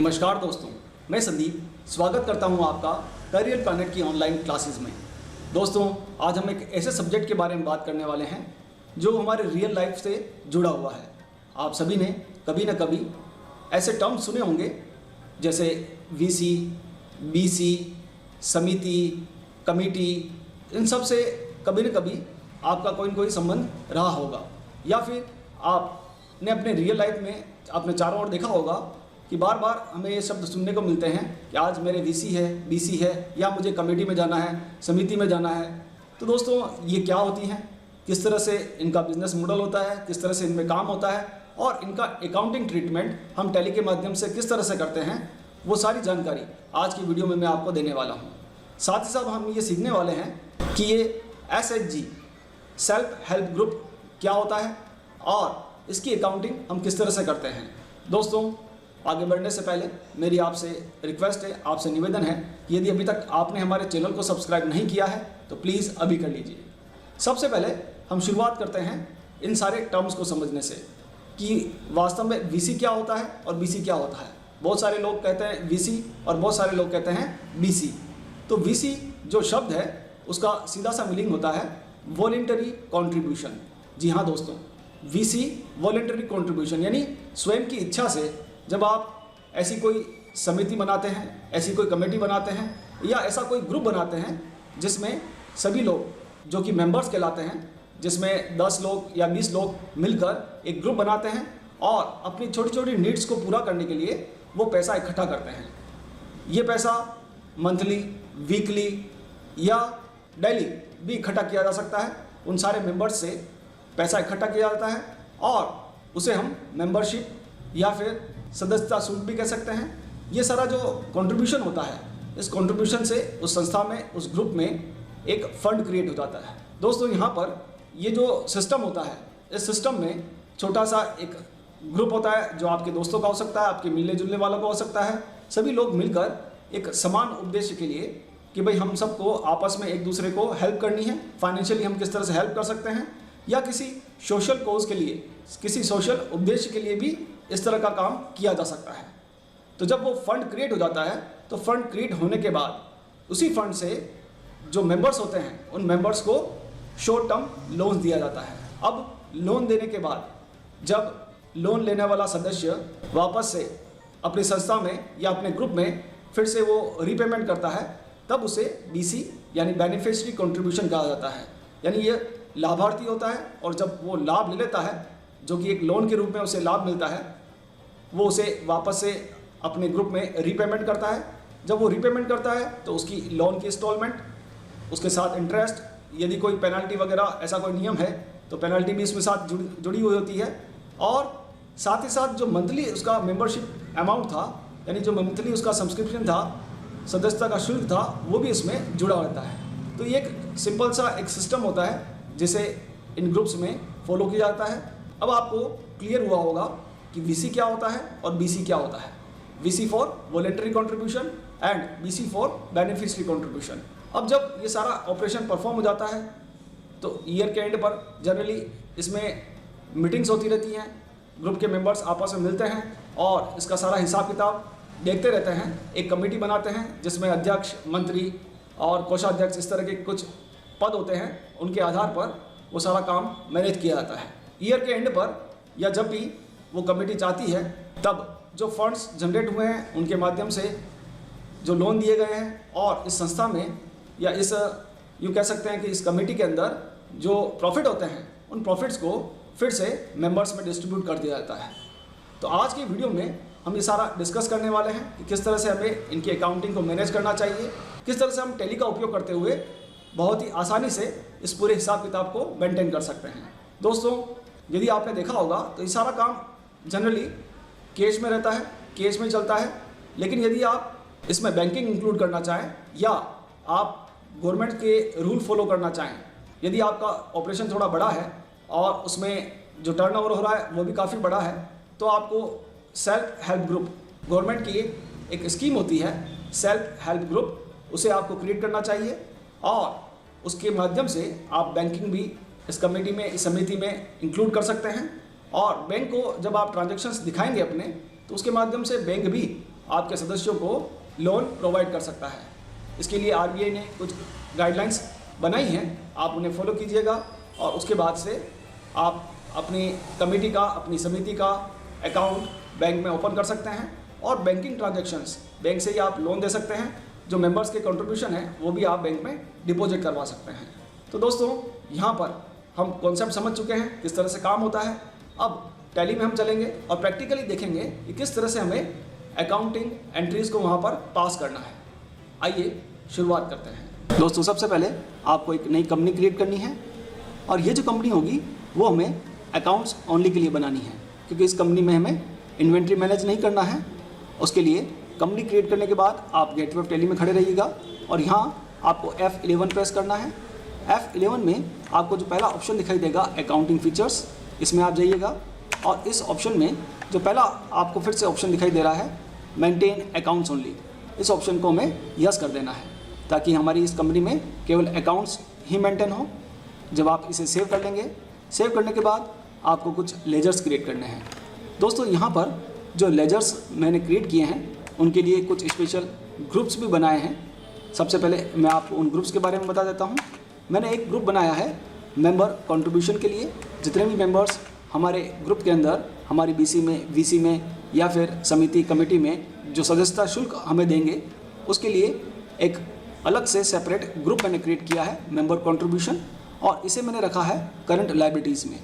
नमस्कार दोस्तों, मैं संदीप स्वागत करता हूं आपका करियर प्लैनेट की ऑनलाइन क्लासेस में। दोस्तों, आज हम एक ऐसे सब्जेक्ट के बारे में बात करने वाले हैं जो हमारे रियल लाइफ से जुड़ा हुआ है। आप सभी ने कभी ना कभी ऐसे टर्म सुने होंगे जैसे वीसी, बीसी, समिति, कमेटी। इन सब से कभी न कभी आपका कोई न कोई संबंध रहा होगा, या फिर आपने अपने रियल लाइफ में आपने चारों ओर देखा होगा कि बार बार हमें ये शब्द सुनने को मिलते हैं कि आज मेरे वीसी है, बीसी है, या मुझे कमेटी में जाना है, समिति में जाना है। तो दोस्तों, ये क्या होती हैं, किस तरह से इनका बिजनेस मॉडल होता है, किस तरह से इनमें काम होता है और इनका अकाउंटिंग ट्रीटमेंट हम टैली के माध्यम से किस तरह से करते हैं, वो सारी जानकारी आज की वीडियो में मैं आपको देने वाला हूँ। साथ ही साथ हम ये सीखने वाले हैं कि ये SHG सेल्फ हेल्प ग्रुप क्या होता है और इसकी अकाउंटिंग हम किस तरह से करते हैं। दोस्तों, आगे बढ़ने से पहले मेरी आपसे रिक्वेस्ट है, आपसे निवेदन है कि यदि अभी तक आपने हमारे चैनल को सब्सक्राइब नहीं किया है तो प्लीज़ अभी कर लीजिए। सबसे पहले हम शुरुआत करते हैं इन सारे टर्म्स को समझने से कि वास्तव में वीसी क्या होता है और बीसी क्या होता है। बहुत सारे लोग कहते हैं वीसी और बहुत सारे लोग कहते हैं बीसी। तो वीसी जो शब्द है उसका सीधा सा मीनिंग होता है वॉलंटरी कॉन्ट्रीब्यूशन। जी हाँ दोस्तों, वीसी वॉलंटरी कॉन्ट्रीब्यूशन यानी स्वयं की इच्छा से जब आप ऐसी कोई समिति बनाते हैं, ऐसी कोई कमेटी बनाते हैं या ऐसा कोई ग्रुप बनाते हैं जिसमें सभी लोग जो कि मेंबर्स कहलाते हैं, जिसमें 10 लोग या 20 लोग मिलकर एक ग्रुप बनाते हैं और अपनी छोटी छोटी नीड्स को पूरा करने के लिए वो पैसा इकट्ठा करते हैं। ये पैसा मंथली, वीकली या डेली भी इकट्ठा किया जा सकता है। उन सारे मेंबर्स से पैसा इकट्ठा किया जाता है और उसे हम मेंबरशिप या फिर सदस्यता शुल्क भी कह सकते हैं। ये सारा जो कंट्रीब्यूशन होता है, इस कंट्रीब्यूशन से उस संस्था में, उस ग्रुप में एक फंड क्रिएट हो जाता है। दोस्तों, यहाँ पर ये जो सिस्टम होता है, इस सिस्टम में छोटा सा एक ग्रुप होता है जो आपके दोस्तों का हो सकता है, आपके मिलने जुलने वालों का हो सकता है। सभी लोग मिलकर एक समान उद्देश्य के लिए कि भाई हम सबको आपस में एक दूसरे को हेल्प करनी है, फाइनेंशियली हम किस तरह से हेल्प कर सकते हैं, या किसी सोशल कोज के लिए, किसी सोशल उद्देश्य के लिए भी इस तरह का काम किया जा सकता है। तो जब वो फंड क्रिएट हो जाता है तो फंड क्रिएट होने के बाद उसी फंड से जो मेंबर्स होते हैं उन मेंबर्स को शॉर्ट टर्म लोन दिया जाता है। अब लोन देने के बाद जब लोन लेने वाला सदस्य वापस से अपनी संस्था में या अपने ग्रुप में फिर से वो रीपेमेंट करता है, तब उसे बीसी यानी बेनिफिशियरी कंट्रीब्यूशन कहा जाता है। यानी ये लाभार्थी होता है और जब वो लाभ ले लेता है, जो कि एक लोन के रूप में उसे लाभ मिलता है, वो उसे वापस से अपने ग्रुप में रीपेमेंट करता है। जब वो रीपेमेंट करता है तो उसकी लोन की इंस्टॉलमेंट, उसके साथ इंटरेस्ट, यदि कोई पेनल्टी वगैरह ऐसा कोई नियम है तो पेनल्टी भी इसमें साथ जुड़ी हुई होती है। और साथ ही साथ जो मंथली उसका मेंबरशिप अमाउंट था, यानी जो मंथली उसका सब्सक्रिप्शन था, सदस्यता का शुल्क था, वो भी इसमें जुड़ा रहता है। तो ये एक सिंपल सा एक सिस्टम होता है जिसे इन ग्रुप्स में फॉलो किया जाता है। अब आपको क्लियर हुआ होगा कि वीसी क्या होता है और बीसी क्या होता है। VC for voluntary contribution and BC for beneficiary contribution. अब जब ये सारा ऑपरेशन परफॉर्म हो जाता है तो ईयर के एंड पर जनरली इसमें मीटिंग्स होती रहती हैं, ग्रुप के मेंबर्स आपस में मिलते हैं और इसका सारा हिसाब किताब देखते रहते हैं। एक कमेटी बनाते हैं जिसमें अध्यक्ष, मंत्री और कोषाध्यक्ष, इस तरह के कुछ पद होते हैं। उनके आधार पर वो सारा काम मैनेज किया जाता है। ईयर के एंड पर या जब भी वो कमेटी चाहती है, तब जो फंड्स जनरेट हुए हैं उनके माध्यम से जो लोन दिए गए हैं और इस संस्था में या इस यूँ कह सकते हैं कि इस कमेटी के अंदर जो प्रॉफिट होते हैं, उन प्रॉफिट्स को फिर से मेंबर्स में डिस्ट्रीब्यूट कर दिया जाता है। तो आज की वीडियो में हम ये सारा डिस्कस करने वाले हैं कि किस तरह से हमें इनकी अकाउंटिंग को मैनेज करना चाहिए, किस तरह से हम टैली का उपयोग करते हुए बहुत ही आसानी से इस पूरे हिसाब किताब को मेंटेन कर सकते हैं। दोस्तों, यदि आपने देखा होगा तो ये सारा काम जनरली कैश में रहता है, कैश में चलता है। लेकिन यदि आप इसमें बैंकिंग इंक्लूड करना चाहें या आप गवर्नमेंट के रूल फॉलो करना चाहें, यदि आपका ऑपरेशन थोड़ा बड़ा है और उसमें जो टर्नओवर हो रहा है वो भी काफ़ी बड़ा है, तो आपको सेल्फ हेल्प ग्रुप, गवर्नमेंट की एक स्कीम होती है सेल्फ हेल्प ग्रुप, उसे आपको क्रिएट करना चाहिए और उसके माध्यम से आप बैंकिंग भी इस कमेटी में, इस समिति में इंक्लूड कर सकते हैं। और बैंक को जब आप ट्रांजैक्शंस दिखाएंगे अपने, तो उसके माध्यम से बैंक भी आपके सदस्यों को लोन प्रोवाइड कर सकता है। इसके लिए आरबीआई ने कुछ गाइडलाइंस बनाई हैं, आप उन्हें फॉलो कीजिएगा और उसके बाद से आप अपनी कमेटी का, अपनी समिति का अकाउंट बैंक में ओपन कर सकते हैं और बैंकिंग ट्रांजैक्शंस बैंक से ही आप लोन दे सकते हैं। जो मेंबर्स के कंट्रीब्यूशन है वो भी आप बैंक में डिपॉजिट करवा सकते हैं। तो दोस्तों, यहाँ पर हम कॉन्सेप्ट समझ चुके हैं किस तरह से काम होता है। अब टैली में हम चलेंगे और प्रैक्टिकली देखेंगे कि किस तरह से हमें अकाउंटिंग एंट्रीज़ को वहाँ पर पास करना है। आइए शुरुआत करते हैं। दोस्तों, सबसे पहले आपको एक नई कंपनी क्रिएट करनी है और ये जो कंपनी होगी वो हमें अकाउंट्स ओनली के लिए बनानी है, क्योंकि इस कंपनी में हमें इन्वेंट्री मैनेज नहीं करना है। उसके लिए कंपनी क्रिएट करने के बाद आप गेटवे ऑफ टैली में खड़े रहिएगा और यहाँ आपको F11 प्रेस करना है। F11 में आपको जो पहला ऑप्शन दिखाई देगा अकाउंटिंग फीचर्स, इसमें आप जाइएगा और इस ऑप्शन में जो पहला आपको फिर से ऑप्शन दिखाई दे रहा है मेंटेन अकाउंट्स ओनली, इस ऑप्शन को हमें यस कर देना है ताकि हमारी इस कंपनी में केवल अकाउंट्स ही मेंटेन हो। जब आप इसे सेव कर लेंगे, सेव करने के बाद आपको कुछ लेजर्स क्रिएट करने हैं। दोस्तों, यहाँ पर जो लेजर्स मैंने क्रिएट किए हैं उनके लिए कुछ स्पेशल ग्रुप्स भी बनाए हैं। सबसे पहले मैं आपको उन ग्रुप्स के बारे में बता देता हूँ। मैंने एक ग्रुप बनाया है मेंबर कंट्रीब्यूशन के लिए। जितने भी मेंबर्स हमारे ग्रुप के अंदर हमारी बीसी में, वीसी में या फिर समिति कमेटी में जो सदस्यता शुल्क हमें देंगे, उसके लिए एक अलग से सेपरेट ग्रुप मैंने क्रिएट किया है मेंबर कंट्रीब्यूशन, और इसे मैंने रखा है करंट लायबिलिटीज़ में।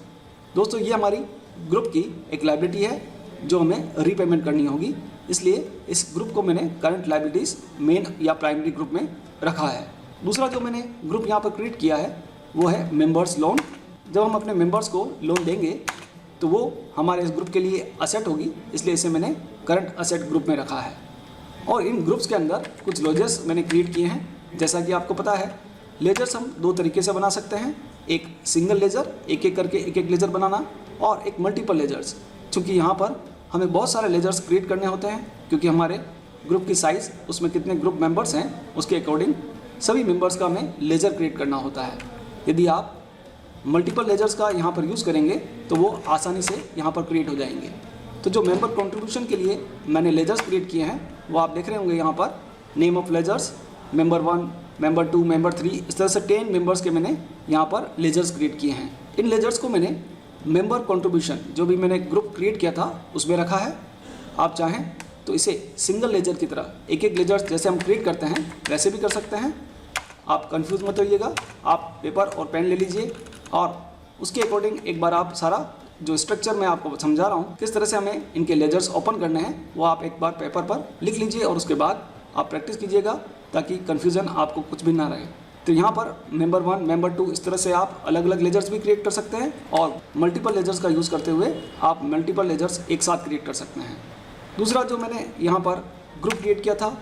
दोस्तों, ये हमारी ग्रुप की एक लायबिलिटी है जो हमें रीपेमेंट करनी होगी, इसलिए इस ग्रुप को मैंने करंट लायबिलिटीज़ मेन या प्राइमरी ग्रुप में रखा है। दूसरा जो मैंने ग्रुप यहाँ पर क्रिएट किया है वो है मेंबर्स लोन। जब हम अपने मेंबर्स को लोन देंगे तो वो हमारे इस ग्रुप के लिए असेट होगी, इसलिए इसे मैंने करंट असेट ग्रुप में रखा है। और इन ग्रुप्स के अंदर कुछ लेजर्स मैंने क्रिएट किए हैं। जैसा कि आपको पता है, लेजर्स हम दो तरीके से बना सकते हैं, एक सिंगल लेजर, एक एक करके एक एक लेजर बनाना, और एक मल्टीपल लेजर्स। चूँकि यहाँ पर हमें बहुत सारे लेजर्स क्रिएट करने होते हैं, क्योंकि हमारे ग्रुप की साइज़, उसमें कितने ग्रुप मेंबर्स हैं उसके अकॉर्डिंग सभी मेंबर्स का हमें लेजर क्रिएट करना होता है। यदि आप मल्टीपल लेजर्स का यहाँ पर यूज़ करेंगे तो वो आसानी से यहाँ पर क्रिएट हो जाएंगे। तो जो मेंबर कंट्रीब्यूशन के लिए मैंने लेजर्स क्रिएट किए हैं वो आप देख रहे होंगे यहाँ पर, name of ledgers, member 1, member 2, member 3, इस तरह से 10 मेंबर्स के मैंने यहाँ पर लेजर्स क्रिएट किए हैं। इन लेजर्स को मैंने मेंबर कंट्रीब्यूशन जो भी मैंने ग्रुप क्रिएट किया था उसमें रखा है। आप चाहें तो इसे सिंगल लेजर की तरह एक एक लेजर्स जैसे हम क्रिएट करते हैं वैसे भी कर सकते हैं। आप कंफ्यूज मत होइएगा, आप पेपर और पेन ले लीजिए और उसके अकॉर्डिंग एक बार आप सारा जो स्ट्रक्चर मैं आपको समझा रहा हूँ, किस तरह से हमें इनके लेजर्स ओपन करने हैं, वो आप एक बार पेपर पर लिख लीजिए और उसके बाद आप प्रैक्टिस कीजिएगा ताकि कन्फ्यूज़न आपको कुछ भी ना रहे। तो यहाँ पर मेंबर 1, मेंबर 2 इस तरह से आप अलग अलग लेजर्स भी क्रिएट कर सकते हैं और मल्टीपल लेजर्स का यूज़ करते हुए आप मल्टीपल लेजर्स एक साथ क्रिएट कर सकते हैं। दूसरा जो मैंने यहाँ पर ग्रुप क्रिएट किया था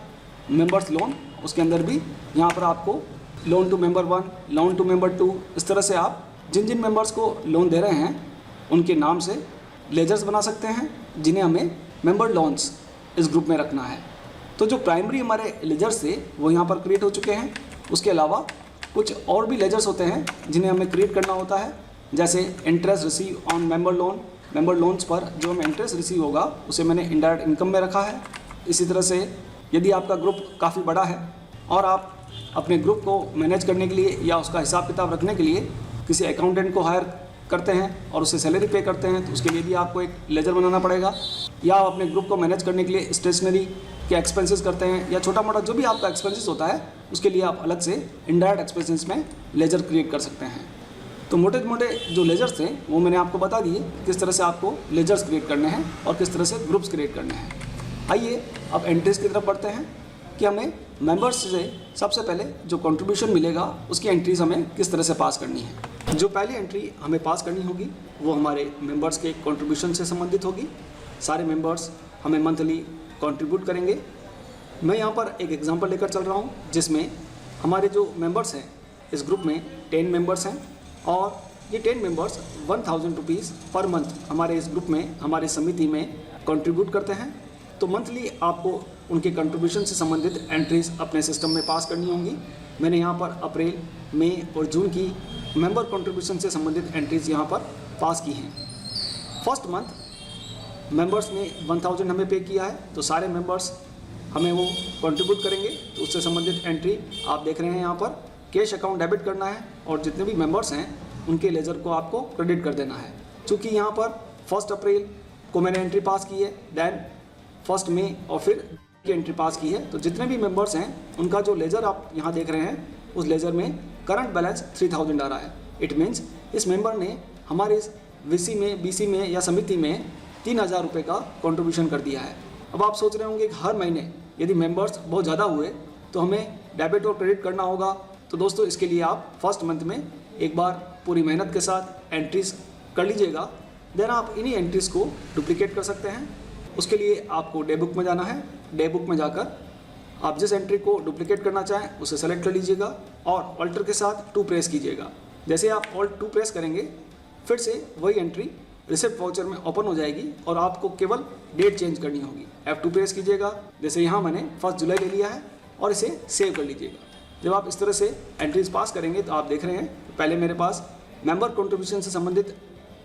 मेंबर्स लोन, उसके अंदर भी यहाँ पर आपको loan to member 1, loan to member 2, इस तरह से आप जिन जिन मेंबर्स को लोन दे रहे हैं उनके नाम से लेजर्स बना सकते हैं जिन्हें हमें मेंबर लोन्स इस ग्रुप में रखना है। तो जो प्राइमरी हमारे लेजर्स थे वो यहाँ पर क्रिएट हो चुके हैं। उसके अलावा कुछ और भी लेजर्स होते हैं जिन्हें हमें क्रिएट करना होता है, जैसे interest receive on member loan. Member loans पर जो हमें इंटरेस्ट रिसीव होगा उसे मैंने इनडायरेक्ट इनकम में रखा है। इसी तरह से यदि आपका ग्रुप काफ़ी बड़ा है और आप अपने ग्रुप को मैनेज करने के लिए या उसका हिसाब किताब रखने के लिए किसी अकाउंटेंट को हायर करते हैं और उसे सैलरी पे करते हैं, तो उसके लिए भी आपको एक लेजर बनाना पड़ेगा। या आप अपने ग्रुप को मैनेज करने के लिए स्टेशनरी के एक्सपेंसेस करते हैं या छोटा मोटा जो भी आपका एक्सपेंसेस होता है उसके लिए आप अलग से इनडायरेक्ट एक्सपेंसेस में लेजर क्रिएट कर सकते हैं। तो मोटे मोटे जो लेजर्स थे वो मैंने आपको बता दिए किस तरह से आपको लेजर्स क्रिएट करने हैं और किस तरह से ग्रुप्स क्रिएट करने हैं। आइए अब एंट्रीज की तरफ बढ़ते हैं कि हमें मेंबर्स से सबसे पहले जो कंट्रीब्यूशन मिलेगा उसकी एंट्रीज हमें किस तरह से पास करनी है। जो पहली एंट्री हमें पास करनी होगी वो हमारे मेंबर्स के कंट्रीब्यूशन से संबंधित होगी। सारे मेंबर्स हमें मंथली कंट्रीब्यूट करेंगे। मैं यहाँ पर एक एग्जांपल लेकर चल रहा हूँ जिसमें हमारे जो मेंबर्स हैं इस ग्रुप में 10 मेंबर्स हैं और ये 10 मेंबर्स 1000 रुपीज़ पर मंथ हमारे इस ग्रुप में, हमारे समिति में कंट्रीब्यूट करते हैं। तो मंथली आपको उनके कंट्रीब्यूशन से संबंधित एंट्रीज अपने सिस्टम में पास करनी होंगी। मैंने यहाँ पर अप्रैल, मई और जून की मेंबर कंट्रीब्यूशन से संबंधित एंट्रीज यहाँ पर पास की हैं। फर्स्ट मंथ मेंबर्स ने 1000 हमें पे किया है, तो सारे मेंबर्स हमें वो कंट्रीब्यूट करेंगे। तो उससे संबंधित एंट्री आप देख रहे हैं यहाँ पर। कैश अकाउंट डेबिट करना है और जितने भी मेंबर्स हैं उनके लेजर को आपको क्रेडिट कर देना है। चूँकि यहाँ पर 1 अप्रैल को मैंने एंट्री पास की है, दैन 1 मई और फिर की एंट्री पास की है, तो जितने भी मेंबर्स हैं उनका जो लेजर आप यहाँ देख रहे हैं उस लेजर में करंट बैलेंस 3000 आ रहा है। इट मीन्स इस मेंबर ने हमारे इस वीसी में, बीसी में या समिति में 3000 रुपये का कंट्रीब्यूशन कर दिया है। अब आप सोच रहे होंगे कि हर महीने यदि मेंबर्स बहुत ज़्यादा हुए तो हमें डेबिट और क्रेडिट करना होगा। तो दोस्तों इसके लिए आप फर्स्ट मंथ में एक बार पूरी मेहनत के साथ एंट्रीज कर लीजिएगा, देन आप इन्हीं एंट्रीज़ को डुप्लीकेट कर सकते हैं। उसके लिए आपको डे बुक में जाना है। डे बुक में जाकर आप जिस एंट्री को डुप्लीकेट करना चाहें उसे सेलेक्ट कर लीजिएगा और ऑल्टर के साथ 2 प्रेस कीजिएगा। जैसे आप ऑल्ट 2 प्रेस करेंगे फिर से वही एंट्री रिसिप्ट वाउचर में ओपन हो जाएगी और आपको केवल डेट चेंज करनी होगी। F2 प्रेस कीजिएगा। जैसे यहाँ मैंने 1 जुलाई ले लिया है और इसे सेव कर लीजिएगा। जब आप इस तरह से एंट्रीज पास करेंगे तो आप देख रहे हैं पहले मेरे पास मेंबर कंट्रीब्यूशन से संबंधित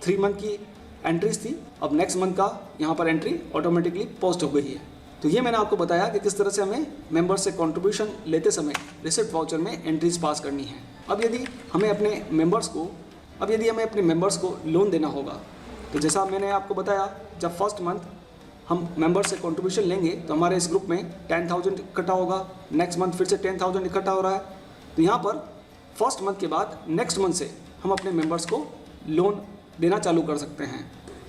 3 मंथ की एंट्रीज थी, अब नेक्स्ट मंथ का यहाँ पर एंट्री ऑटोमेटिकली पोस्ट हो गई है। तो ये मैंने आपको बताया कि किस तरह से हमें मेंबर से कंट्रीब्यूशन लेते समय रिसिप्ट वाउचर में एंट्रीज पास करनी है। अब यदि हमें अपने मेंबर्स को लोन देना होगा तो जैसा मैंने आपको बताया, जब फर्स्ट मंथ हम मेंबर से कंट्रीब्यूशन लेंगे तो हमारे इस ग्रुप में 10,000 इकट्ठा होगा, नेक्स्ट मंथ फिर से 10,000 इकट्ठा हो रहा है। तो यहाँ पर फर्स्ट मंथ के बाद नेक्स्ट मंथ से हम अपने मेंबर्स को लोन देना चालू कर सकते हैं।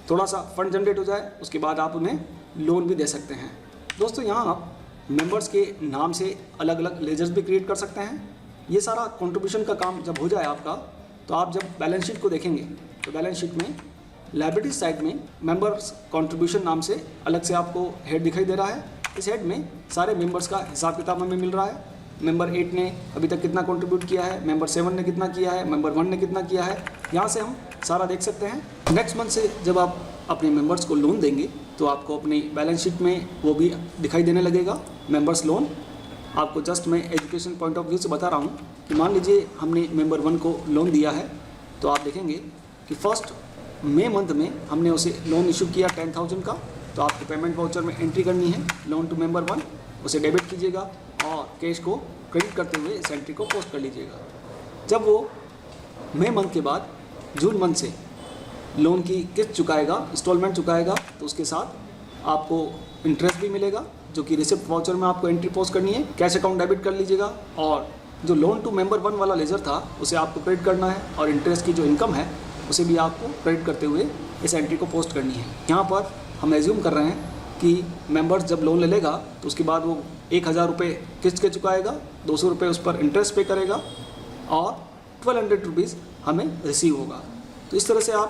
थोड़ा सा फंड जनरेट हो जाए उसके बाद आप उन्हें लोन भी दे सकते हैं। दोस्तों यहाँ आप मेंबर्स के नाम से अलग अलग लेजर्स भी क्रिएट कर सकते हैं। ये सारा कंट्रीब्यूशन का काम जब हो जाए आपका तो आप जब बैलेंस शीट को देखेंगे तो बैलेंस शीट में लायबिलिटी साइड में मेंबर्स कंट्रीब्यूशन नाम से अलग से आपको हेड दिखाई दे रहा है। इस हेड में सारे मेंबर्स का हिसाब किताब हमें मिल रहा है। मेंबर 8 ने अभी तक कितना कंट्रीब्यूट किया है, मेंबर 7 ने कितना किया है, मेंबर 1 ने कितना किया है, यहाँ से हम सारा देख सकते हैं। नेक्स्ट मंथ से जब आप अपने मेंबर्स को लोन देंगे तो आपको अपनी बैलेंस शीट में वो भी दिखाई देने लगेगा मेंबर्स लोन। आपको जस्ट मैं एजुकेशन पॉइंट ऑफ व्यू से बता रहा हूँ कि मान लीजिए हमने मेंबर 1 को लोन दिया है तो आप देखेंगे कि 1 मई मंथ में हमने उसे लोन इशू किया 10,000 का। तो आपको पेमेंट वाउचर में एंट्री करनी है लोन टू मेंबर 1, उसे डेबिट कीजिएगा और कैश को क्रेडिट करते हुए इस एंट्री को पोस्ट कर लीजिएगा। जब वो मई मंथ के बाद जून मंथ से लोन की किस्त चुकाएगा, इंस्टॉलमेंट चुकाएगा, तो उसके साथ आपको इंटरेस्ट भी मिलेगा जो कि रिसिप्ट वाउचर में आपको एंट्री पोस्ट करनी है। कैश अकाउंट डेबिट कर लीजिएगा और जो लोन टू मेंबर 1 वाला लेजर था उसे आपको क्रेडिट करना है और इंटरेस्ट की जो इनकम है उसे भी आपको क्रेडिट करते हुए इस एंट्री को पोस्ट करनी है। यहाँ पर हम एज्यूम कर रहे हैं कि मेंबर्स जब लोन ले लेगा तो उसके बाद वो 1,000 रुपये किस्त के चुकाएगा, 200 रुपये उस पर इंटरेस्ट पे करेगा और 1,200 रुपीज़ हमें रिसीव होगा। तो इस तरह से आप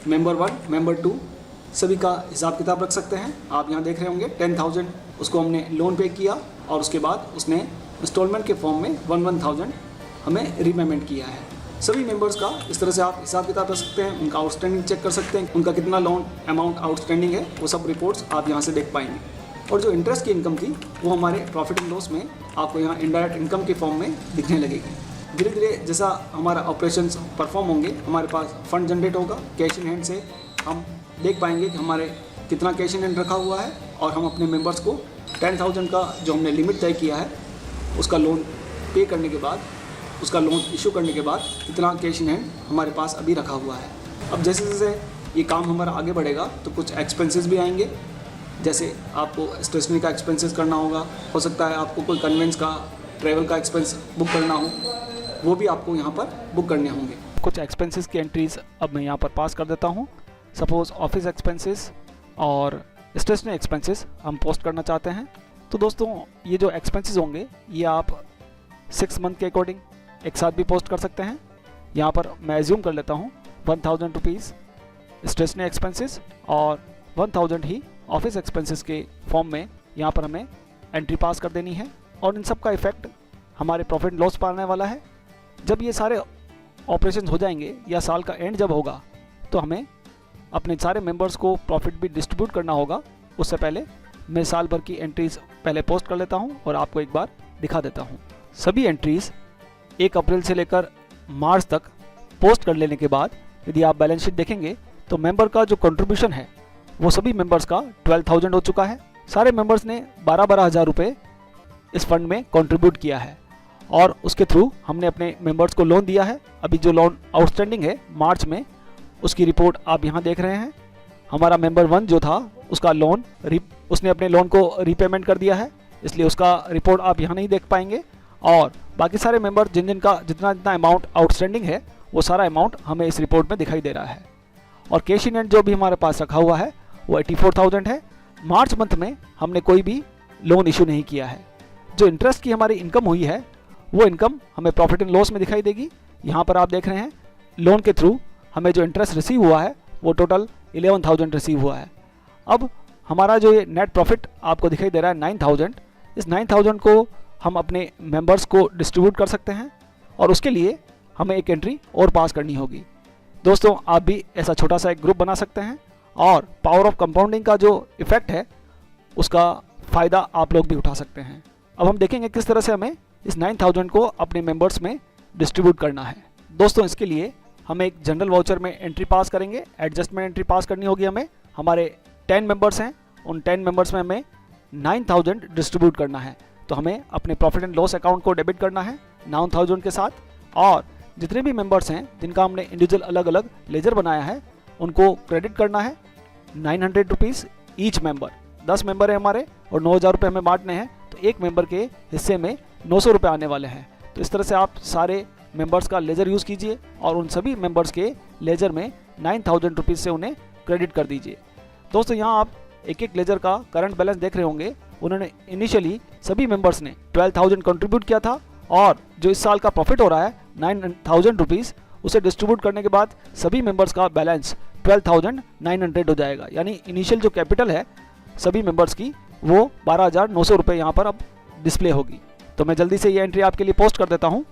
मेंबर 1, मेंबर 2 सभी का हिसाब किताब रख सकते हैं। आप यहाँ देख रहे होंगे 10,000 उसको हमने लोन पे किया और उसके बाद उसने इंस्टॉलमेंट के फॉर्म में 1,000 हमें रीपेमेंट किया है। सभी मेंबर्स का इस तरह से आप हिसाब किताब रख सकते हैं, उनका आउटस्टैंडिंग चेक कर सकते हैं, उनका कितना लोन अमाउंट आउटस्टैंडिंग है वो सब रिपोर्ट्स आप यहाँ से देख पाएंगे। और जो इंटरेस्ट की इनकम थी वो हमारे प्रॉफिट एंड लॉस में आपको यहाँ इनडायरेक्ट इनकम के फॉर्म में दिखने लगेगी। धीरे धीरे जैसा हमारा ऑपरेशंस परफॉर्म होंगे हमारे पास फंड जनरेट होगा। कैश इन हैंड से हम देख पाएंगे कि हमारे कितना कैश इन हैंड रखा हुआ है और हम अपने मेंबर्स को 10,000 का जो हमने लिमिट तय किया है उसका लोन पे करने के बाद, उसका लोन इशू करने के बाद कितना कैश इन हैंड हमारे पास अभी रखा हुआ है। अब जैसे जैसे ये काम हमारा आगे बढ़ेगा तो कुछ एक्सपेंसेस भी आएंगे, जैसे आपको स्टेशनरी का एक्सपेंसेस करना होगा, हो सकता है आपको कोई कन्वेंस का, ट्रैवल का एक्सपेंस बुक करना हो, वो भी आपको यहाँ पर बुक करने होंगे। कुछ एक्सपेंसेस की एंट्रीज अब मैं यहाँ पर पास कर देता हूँ। सपोज़ ऑफिस एक्सपेंसेस और स्टेशनरी एक्सपेंसेस हम पोस्ट करना चाहते हैं। तो दोस्तों ये जो एक्सपेंसेस होंगे ये आप 6 मंथ के अकॉर्डिंग एक साथ भी पोस्ट कर सकते हैं। यहाँ पर मैं एज्यूम कर लेता हूँ 1,000 रुपीज़ स्टेशनरी एक्सपेंसेस और 1,000 ही ऑफिस एक्सपेंसेस के फॉर्म में यहाँ पर हमें एंट्री पास कर देनी है और इन सब का इफेक्ट हमारे प्रॉफिट लॉस पर आने वाला है। जब ये सारे ऑपरेशन हो जाएंगे या साल का एंड जब होगा तो हमें अपने सारे मेंबर्स को प्रॉफिट भी डिस्ट्रीब्यूट करना होगा। उससे पहले मैं साल भर की एंट्रीज़ पहले पोस्ट कर लेता हूँ और आपको एक बार दिखा देता हूँ। सभी एंट्रीज़ 1 अप्रैल से लेकर मार्च तक पोस्ट कर लेने के बाद यदि आप बैलेंस शीट देखेंगे तो मेंबर का जो कंट्रीब्यूशन है वो सभी मेंबर्स का 12,000 हो चुका है। सारे मेंबर्स ने 12-12 हज़ार रुपये इस फंड में कंट्रीब्यूट किया है और उसके थ्रू हमने अपने मेंबर्स को लोन दिया है। अभी जो लोन आउटस्टैंडिंग है मार्च में, उसकी रिपोर्ट आप यहाँ देख रहे हैं। हमारा मेंबर 1 जो था उसका लोन उसने अपने लोन को रीपेमेंट कर दिया है, इसलिए उसका रिपोर्ट आप यहाँ नहीं देख पाएंगे। और बाकी सारे मेंबर जिनका जितना अमाउंट आउटस्टैंडिंग है वो सारा अमाउंट हमें इस रिपोर्ट में दिखाई दे रहा है। और कैश इन हैंड जो भी हमारे पास रखा हुआ है वो 84,000 है। मार्च मंथ में हमने कोई भी लोन इशू नहीं किया है। जो इंटरेस्ट की हमारी इनकम हुई है वो इनकम हमें प्रॉफिट एंड लॉस में दिखाई देगी। यहाँ पर आप देख रहे हैं लोन के थ्रू हमें जो इंटरेस्ट रिसीव हुआ है वो टोटल 11,000 रिसीव हुआ है। अब हमारा जो ये नेट प्रॉफिट आपको दिखाई दे रहा है 9,000, इस 9,000 को हम अपने मेंबर्स को डिस्ट्रीब्यूट कर सकते हैं और उसके लिए हमें एक एंट्री और पास करनी होगी। दोस्तों, आप भी ऐसा छोटा सा एक ग्रुप बना सकते हैं और पावर ऑफ कंपाउंडिंग का जो इफेक्ट है उसका फ़ायदा आप लोग भी उठा सकते हैं। अब हम देखेंगे किस तरह से हमें इस 9,000 को अपने मेंबर्स में डिस्ट्रीब्यूट करना है। दोस्तों, इसके लिए हम एक जनरल वाउचर में एंट्री पास करेंगे, एडजस्टमेंट एंट्री पास करनी होगी हमें। हमारे 10 मेंबर्स हैं, उन 10 मेंबर्स में हमें 9,000 डिस्ट्रीब्यूट करना है। तो हमें अपने प्रॉफिट एंड लॉस अकाउंट को डेबिट करना है 9,000 के साथ, और जितने भी मेंबर्स हैं जिनका हमने इंडिविजुअल अलग अलग लेजर बनाया है उनको क्रेडिट करना है 900 रुपीज़ ईच मेंबर। 10 मेंबर है हमारे और 9,000 रुपये हमें बांटने हैं, तो एक मेंबर के हिस्से में 900 रुपये आने वाले हैं। तो इस तरह से आप सारे मेंबर्स का लेजर यूज़ कीजिए और उन सभी मेंबर्स के लेजर में 9,000 रुपीज़ से उन्हें क्रेडिट कर दीजिए। दोस्तों, यहाँ आप एक एक लेजर का करंट बैलेंस देख रहे होंगे। उन्होंने इनिशियली सभी मेंबर्स ने 12,000 कंट्रीब्यूट किया था और जो इस साल का प्रॉफिट हो रहा है 9,000 रुपीज़, उसे डिस्ट्रीब्यूट करने के बाद सभी मेंबर्स का बैलेंस 12,900 हो जाएगा। यानी इनिशियल जो कैपिटल है सभी मेंबर्स की वो 12,900 रुपये यहाँ पर अब डिस्प्ले होगी। तो मैं जल्दी से ये एंट्री आपके लिए पोस्ट कर देता हूँ।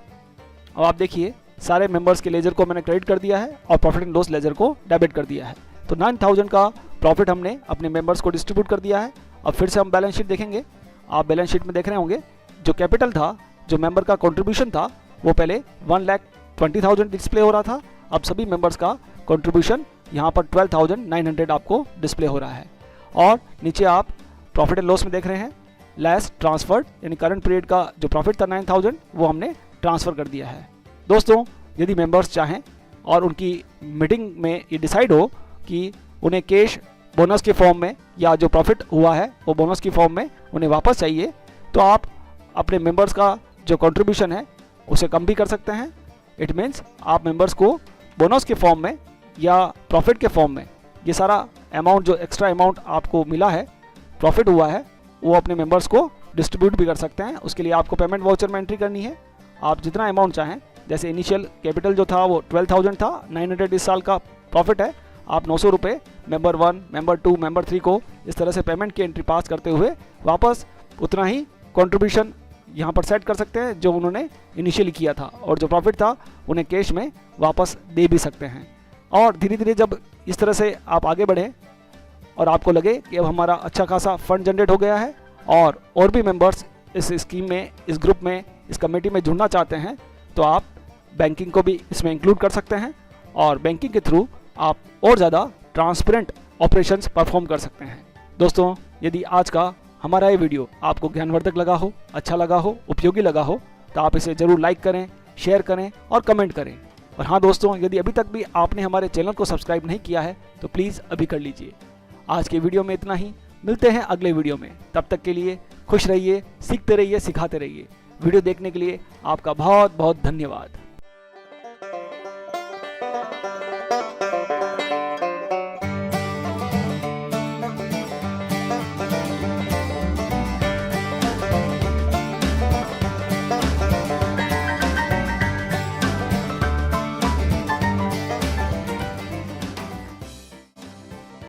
अब आप देखिए सारे मेंबर्स के लेजर को मैंने क्रेडिट कर दिया है और प्रॉफिट एंड लॉस लेजर को डेबिट कर दिया है। तो 9,000 का प्रॉफिट हमने अपने मेंबर्स को डिस्ट्रीब्यूट कर दिया है। अब फिर से हम बैलेंस शीट देखेंगे। आप बैलेंस शीट में देख रहे होंगे जो कैपिटल था, जो मेंबर का कंट्रीब्यूशन था, वो पहले 1,20,000 डिस्प्ले हो रहा था। अब सभी मेंबर्स का कंट्रीब्यूशन यहाँ पर 12,900 आपको डिस्प्ले हो रहा है। और नीचे आप प्रॉफिट एंड लॉस में देख रहे हैं लेस ट्रांसफर्ड, यानी करंट पीरियड का जो प्रॉफिट था 9,000 वो हमने ट्रांसफ़र कर दिया है। दोस्तों, यदि मेंबर्स चाहें और उनकी मीटिंग में ये डिसाइड हो कि उन्हें कैश बोनस के फॉर्म में या जो प्रॉफिट हुआ है वो बोनस की फॉर्म में उन्हें वापस चाहिए, तो आप अपने मेंबर्स का जो कंट्रीब्यूशन है उसे कम भी कर सकते हैं। इट मीन्स आप मेंबर्स को बोनस के फॉर्म में या प्रॉफिट के फॉर्म में ये सारा अमाउंट, जो एक्स्ट्रा अमाउंट आपको मिला है, प्रॉफिट हुआ है, वो अपने मेंबर्स को डिस्ट्रीब्यूट भी कर सकते हैं। उसके लिए आपको पेमेंट वाउचर में एंट्री करनी है। आप जितना अमाउंट चाहें, जैसे इनिशियल कैपिटल जो था वो 12,000 था, 900 इस साल का प्रॉफिट है, आप 900 रुपये मेंबर 1, मेंबर 2, मेंबर 3 को इस तरह से पेमेंट की एंट्री पास करते हुए वापस उतना ही कंट्रीब्यूशन यहाँ पर सेट कर सकते हैं जो उन्होंने इनिशियली किया था, और जो प्रॉफिट था उन्हें कैश में वापस दे भी सकते हैं। और धीरे धीरे जब इस तरह से आप आगे बढ़ें और आपको लगे कि अब हमारा अच्छा खासा फंड जनरेट हो गया है और भी मेंबर्स इस स्कीम में, इस ग्रुप में, इस कमेटी में जुड़ना चाहते हैं, तो आप बैंकिंग को भी इसमें इंक्लूड कर सकते हैं और बैंकिंग के थ्रू आप और ज़्यादा ट्रांसपेरेंट ऑपरेशंस परफॉर्म कर सकते हैं। दोस्तों, यदि आज का हमारा ये वीडियो आपको ज्ञानवर्धक लगा हो, अच्छा लगा हो, उपयोगी लगा हो, तो आप इसे ज़रूर लाइक करें, शेयर करें और कमेंट करें। और हाँ दोस्तों, यदि अभी तक भी आपने हमारे चैनल को सब्सक्राइब नहीं किया है तो प्लीज़ अभी कर लीजिए। आज के वीडियो में इतना ही, मिलते हैं अगले वीडियो में। तब तक के लिए खुश रहिए, सीखते रहिए, सिखाते रहिए। वीडियो देखने के लिए आपका बहुत बहुत धन्यवाद।